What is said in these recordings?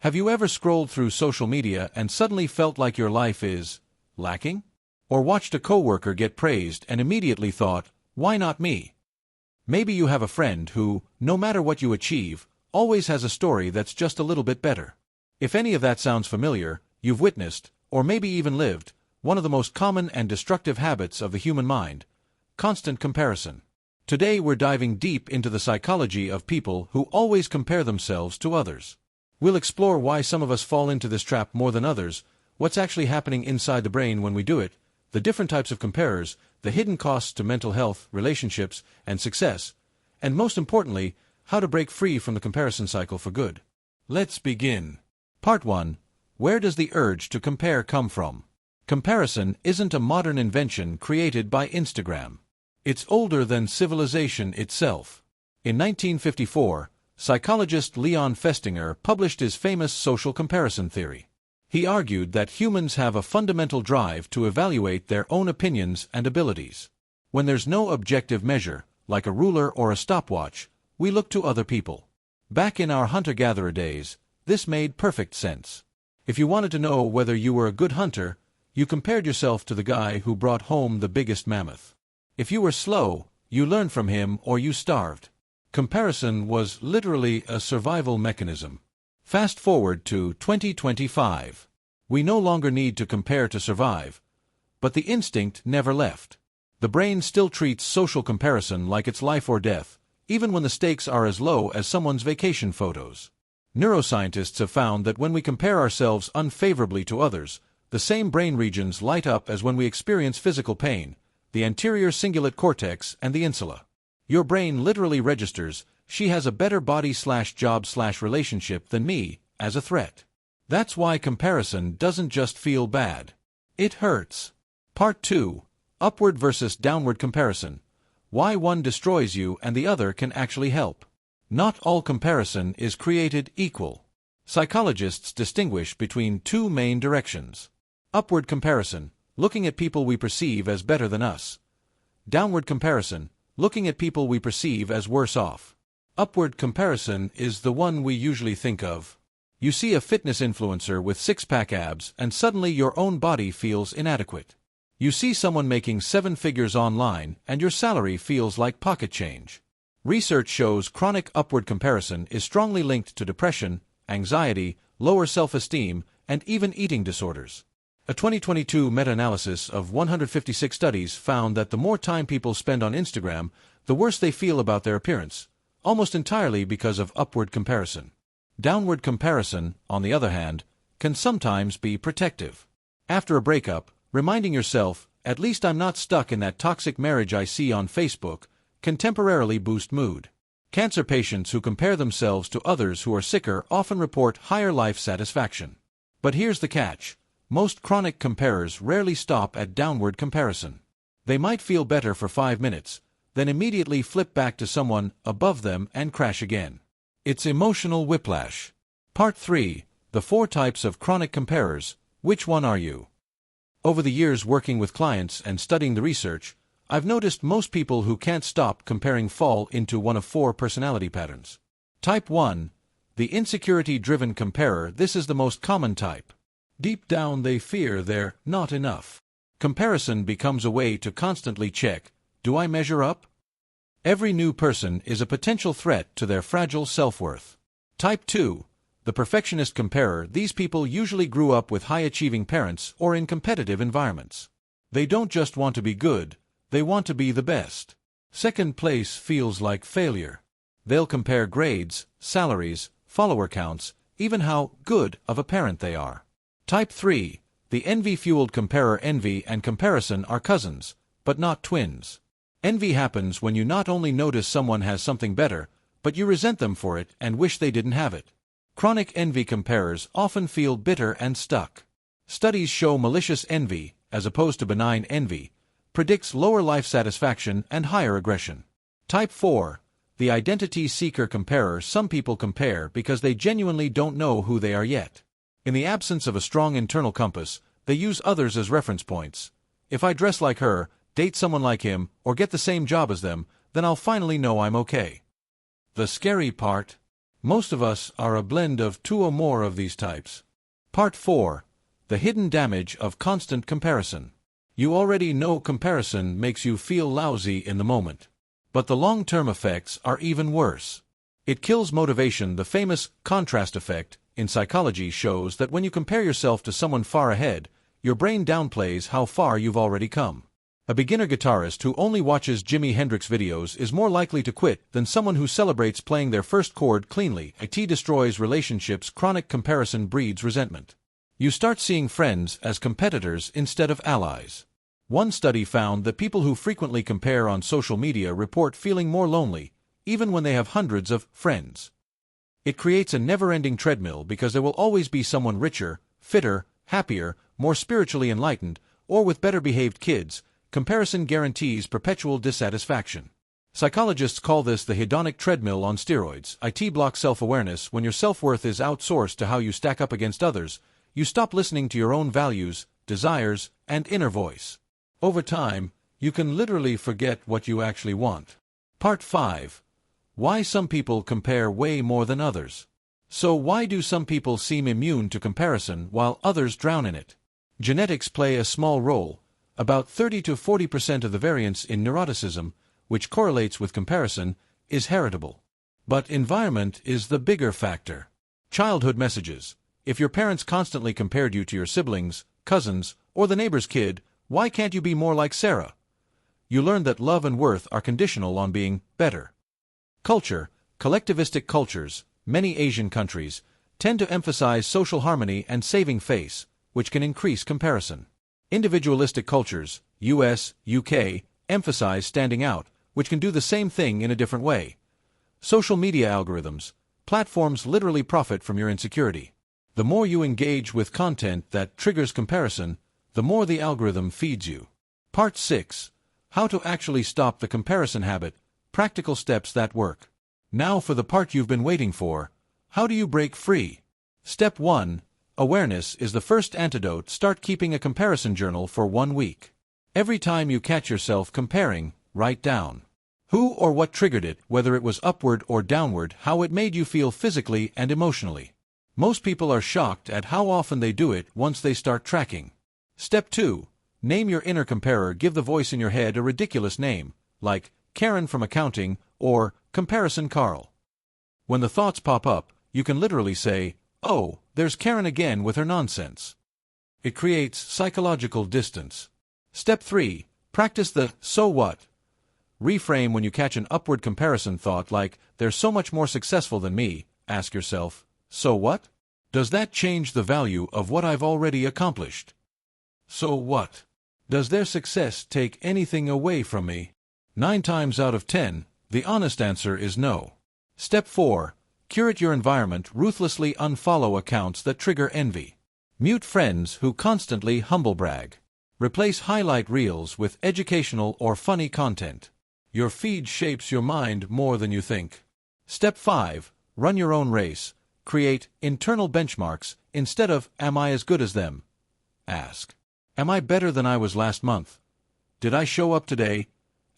Have you ever scrolled through social media and suddenly felt like your life is lacking? Or watched a coworker get praised and immediately thought, why not me? Maybe you have a friend who, no matter what you achieve, always has a story that's just a little bit better. If any of that sounds familiar, you've witnessed, or maybe even lived, one of the most common and destructive habits of the human mind: constant comparison. Today we're diving deep into the psychology of people who always compare themselves to others. We'll explore why some of us fall into this trap more than others, what's actually happening inside the brain when we do it, the different types of comparers, the hidden costs to mental health, relationships, and success, and most importantly, how to break free from the comparison cycle for good. Let's begin. Part 1. Where does the urge to compare come from? Comparison isn't a modern invention created by Instagram. It's older than civilization itself. In 1954, psychologist Leon Festinger published his famous social comparison theory. He argued that humans have a fundamental drive to evaluate their own opinions and abilities. When there's no objective measure, like a ruler or a stopwatch, we look to other people. Back in our hunter-gatherer days, this made perfect sense. If you wanted to know whether you were a good hunter, you compared yourself to the guy who brought home the biggest mammoth. If you were slow, you learned from him or you starved. Comparison was literally a survival mechanism. Fast forward to 2025. We no longer need to compare to survive, but the instinct never left. The brain still treats social comparison like it's life or death, even when the stakes are as low as someone's vacation photos. Neuroscientists have found that when we compare ourselves unfavorably to others, the same brain regions light up as when we experience physical pain: the anterior cingulate cortex and the insula. Your brain literally registers, she has a better body/job/relationship than me, as a threat. That's why comparison doesn't just feel bad. It hurts. Part 2. Upward versus downward comparison. Why one destroys you and the other can actually help. Not all comparison is created equal. Psychologists distinguish between two main directions. Upward comparison, looking at people we perceive as better than us. Downward comparison, looking at people we perceive as worse off. Upward comparison is the one we usually think of. You see a fitness influencer with six-pack abs and suddenly your own body feels inadequate. You see someone making 7 figures online and your salary feels like pocket change. Research shows chronic upward comparison is strongly linked to depression, anxiety, lower self-esteem, and even eating disorders. A 2022 meta-analysis of 156 studies found that the more time people spend on Instagram, the worse they feel about their appearance, almost entirely because of upward comparison. Downward comparison, on the other hand, can sometimes be protective. After a breakup, reminding yourself, at least I'm not stuck in that toxic marriage I see on Facebook, can temporarily boost mood. Cancer patients who compare themselves to others who are sicker often report higher life satisfaction. But here's the catch. Most chronic comparers rarely stop at downward comparison. They might feel better for 5 minutes, then immediately flip back to someone above them and crash again. It's emotional whiplash. Part 3. The 4 types of chronic comparers. Which one are you? Over the years working with clients and studying the research, I've noticed most people who can't stop comparing fall into one of 4 personality patterns. Type 1. The insecurity-driven comparer. This is the most common type. Deep down they fear they're not enough. Comparison becomes a way to constantly check, do I measure up? Every new person is a potential threat to their fragile self-worth. Type 2. The perfectionist comparer. These people usually grew up with high-achieving parents or in competitive environments. They don't just want to be good, they want to be the best. Second place feels like failure. They'll compare grades, salaries, follower counts, even how good of a parent they are. Type 3. The envy-fueled comparer. Envy and comparison are cousins, but not twins. Envy happens when you not only notice someone has something better, but you resent them for it and wish they didn't have it. Chronic envy comparers often feel bitter and stuck. Studies show malicious envy, as opposed to benign envy, predicts lower life satisfaction and higher aggression. Type 4. The identity seeker comparer. Some people compare because they genuinely don't know who they are yet. In the absence of a strong internal compass, they use others as reference points. If I dress like her, date someone like him, or get the same job as them, then I'll finally know I'm okay. The scary part? Most of us are a blend of two or more of these types. Part 4. The hidden damage of constant comparison. You already know comparison makes you feel lousy in the moment. But the long-term effects are even worse. It kills motivation. The famous contrast effect in psychology shows that when you compare yourself to someone far ahead, your brain downplays how far you've already come. A beginner guitarist who only watches Jimi Hendrix videos is more likely to quit than someone who celebrates playing their first chord cleanly. It destroys relationships. Chronic comparison breeds resentment. You start seeing friends as competitors instead of allies. One study found that people who frequently compare on social media report feeling more lonely, even when they have hundreds of friends. It creates a never-ending treadmill because there will always be someone richer, fitter, happier, more spiritually enlightened, or with better-behaved kids. Comparison guarantees perpetual dissatisfaction. Psychologists call this the hedonic treadmill on steroids. It blocks self-awareness. When your self-worth is outsourced to how you stack up against others, you stop listening to your own values, desires, and inner voice. Over time, you can literally forget what you actually want. Part 5. Why some people compare way more than others. So why do some people seem immune to comparison while others drown in it? Genetics play a small role. About 30 to 40% of the variance in neuroticism, which correlates with comparison, is heritable. But environment is the bigger factor. Childhood messages. If your parents constantly compared you to your siblings, cousins, or the neighbor's kid, why can't you be more like Sarah? You learn that love and worth are conditional on being better. Culture. Collectivistic cultures, many Asian countries, tend to emphasize social harmony and saving face, which can increase comparison. Individualistic cultures, US, UK, emphasize standing out, which can do the same thing in a different way. Social media algorithms. Platforms literally profit from your insecurity. The more you engage with content that triggers comparison, the more the algorithm feeds you. Part 6. How to actually stop the comparison habit. Practical steps that work. Now for the part you've been waiting for. How do you break free? Step 1. Awareness is the first antidote. Start keeping a comparison journal for 1 week. Every time you catch yourself comparing, write down who or what triggered it, whether it was upward or downward, how it made you feel physically and emotionally. Most people are shocked at how often they do it once they start tracking. Step 2. Name your inner comparer. Give the voice in your head a ridiculous name, like Karen from accounting or Comparison Carl. When the thoughts pop up, you can literally say, "Oh, there's Karen again with her nonsense." It creates psychological distance. Step 3. Practice the "so what?" Reframe when you catch an upward comparison thought like, "They're so much more successful than me." Ask yourself, "So what? Does that change the value of what I've already accomplished? So what? Does their success take anything away from me?" 9 times out of 10, the honest answer is no. Step 4. Curate your environment. Ruthlessly unfollow accounts that trigger envy. Mute friends who constantly humble-brag. Replace highlight reels with educational or funny content. Your feed shapes your mind more than you think. Step 5. Run your own race. Create internal benchmarks instead of, "Am I as good as them?" Ask, "Am I better than I was last month? Did I show up today?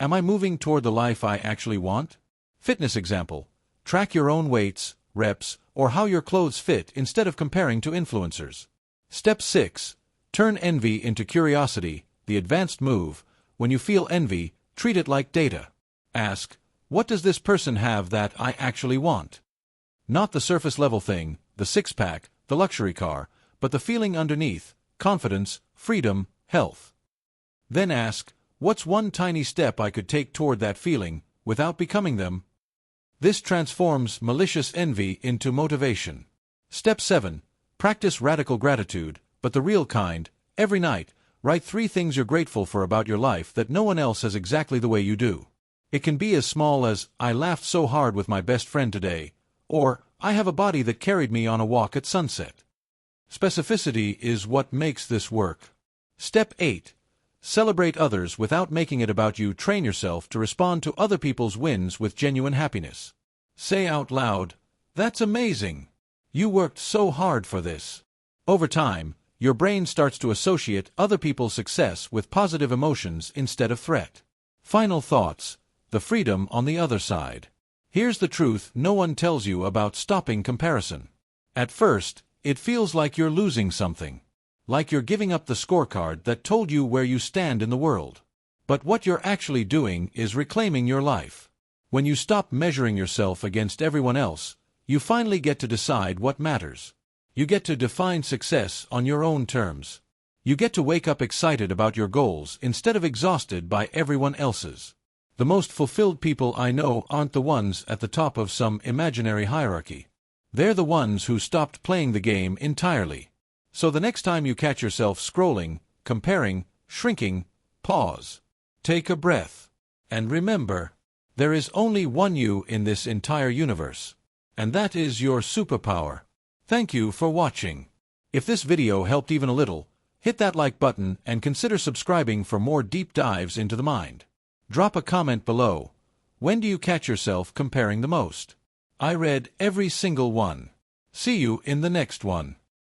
Am I moving toward the life I actually want?" Fitness example. Track your own weights, reps, or how your clothes fit instead of comparing to influencers. Step 6. Turn envy into curiosity. The advanced move. When you feel envy, treat it like data. Ask, "What does this person have that I actually want?" Not the surface-level thing, the six-pack, the luxury car, but the feeling underneath: confidence, freedom, health. Then ask, "What's one tiny step I could take toward that feeling, without becoming them?" This transforms malicious envy into motivation. Step 7. Practice radical gratitude, but the real kind. Every night, write 3 things you're grateful for about your life that no one else has exactly the way you do. It can be as small as, "I laughed so hard with my best friend today," or, "I have a body that carried me on a walk at sunset." Specificity is what makes this work. Step 8. Celebrate others without making it about you. Train yourself to respond to other people's wins with genuine happiness. Say out loud, "That's amazing. You worked so hard for this." Over time, your brain starts to associate other people's success with positive emotions instead of threat. Final thoughts. The freedom on the other side. Here's the truth no one tells you about stopping comparison. At first, it feels like you're losing something. Like you're giving up the scorecard that told you where you stand in the world. But what you're actually doing is reclaiming your life. When you stop measuring yourself against everyone else, you finally get to decide what matters. You get to define success on your own terms. You get to wake up excited about your goals instead of exhausted by everyone else's. The most fulfilled people I know aren't the ones at the top of some imaginary hierarchy. They're the ones who stopped playing the game entirely. So the next time you catch yourself scrolling, comparing, shrinking, pause. Take a breath. And remember, there is only one you in this entire universe. And that is your superpower. Thank you for watching. If this video helped even a little, hit that like button and consider subscribing for more deep dives into the mind. Drop a comment below. When do you catch yourself comparing the most? I read every single one. See you in the next one.